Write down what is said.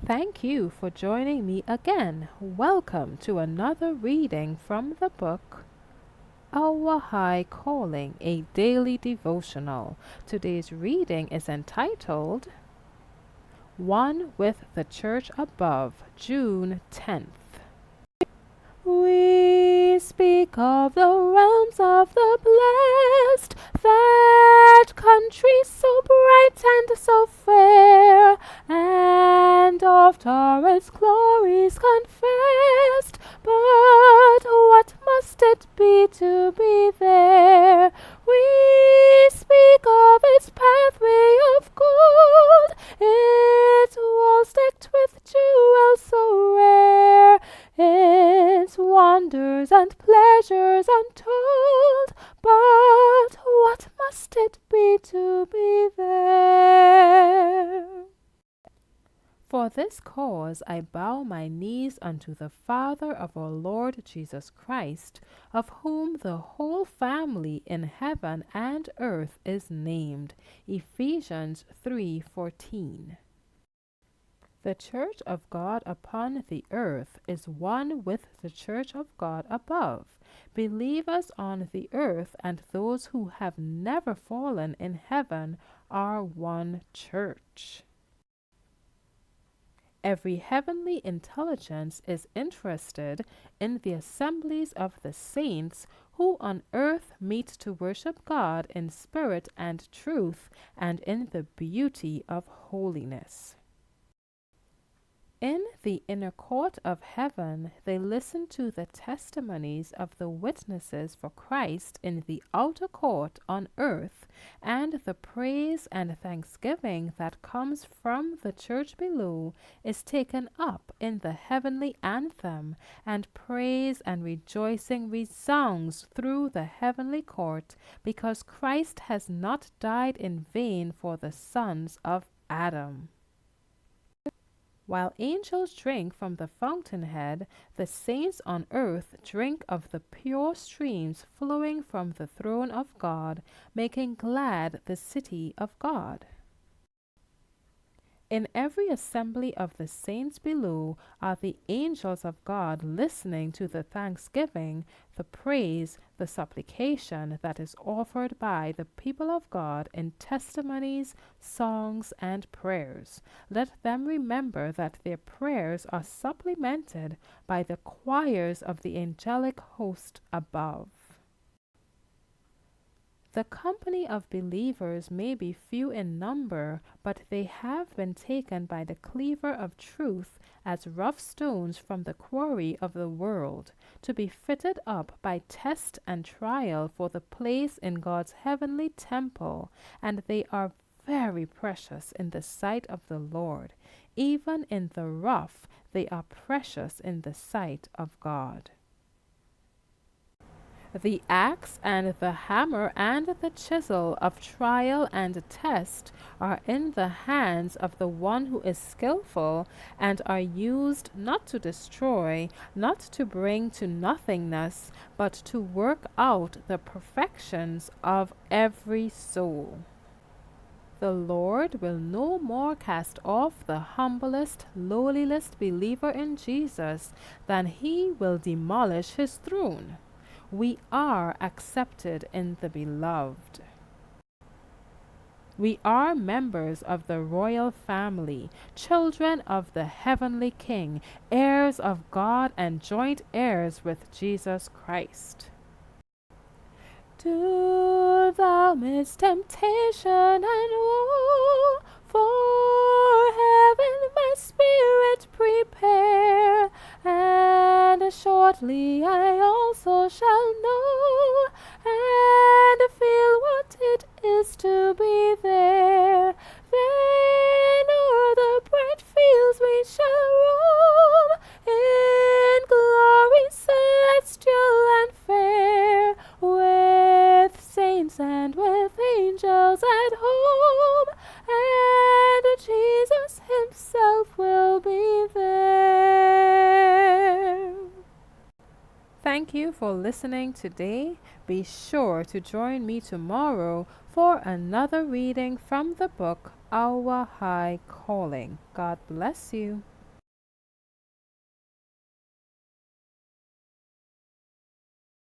Thank you for joining me again. Welcome to another reading from the book Our High Calling, a daily devotional. Today's reading is entitled One with the Church Above, June 10th. We speak of the realms of the blessed, that country so bright and so fair, and oft are its glories confessed. But what must it be to be there? We speak of its pathway of gold, its walls decked with jewels so rare, its wonders and pleasures untold. But what must it be to be there? For this cause I bow my knees unto the Father of our Lord Jesus Christ, of whom the whole family in heaven and earth is named. Ephesians 3:14. The church of God upon the earth is one with the church of God above. Believers on the earth and those who have never fallen in heaven are one church. Every heavenly intelligence is interested in the assemblies of the saints who on earth meet to worship God in spirit and truth and in the beauty of holiness. In the inner court of heaven, they listen to the testimonies of the witnesses for Christ in the outer court on earth, and the praise and thanksgiving that comes from the church below is taken up in the heavenly anthem, and praise and rejoicing resounds through the heavenly court, because Christ has not died in vain for the sons of Adam. While angels drink from the fountainhead, the saints on earth drink of the pure streams flowing from the throne of God, making glad the city of God. In every assembly of the saints below are the angels of God listening to the thanksgiving, the praise, the supplication that is offered by the people of God in testimonies, songs, and prayers. Let them remember that their prayers are supplemented by the choirs of the angelic host above. The company of believers may be few in number, but they have been taken by the cleaver of truth as rough stones from the quarry of the world, to be fitted up by test and trial for the place in God's heavenly temple, and they are very precious in the sight of the Lord. Even in the rough, they are precious in the sight of God. The axe and the hammer and the chisel of trial and test are in the hands of the one who is skillful, and are used not to destroy, not to bring to nothingness, but to work out the perfections of every soul. The Lord will no more cast off the humblest, lowliest believer in Jesus than he will demolish his throne. We are accepted in the Beloved. We are members of the royal family, children of the heavenly King, heirs of God and joint heirs with Jesus Christ. Do thou midst temptation and woe, for heaven my spirit prepare, and shortly I also shall know and feel what it is to be there. Then o'er the bright fields we shall roam, in glory celestial and fair, with saints and with angels at home, and Jesus himself will be there. Thank you for listening today. Be sure to join me tomorrow for another reading from the book our high calling. God bless you.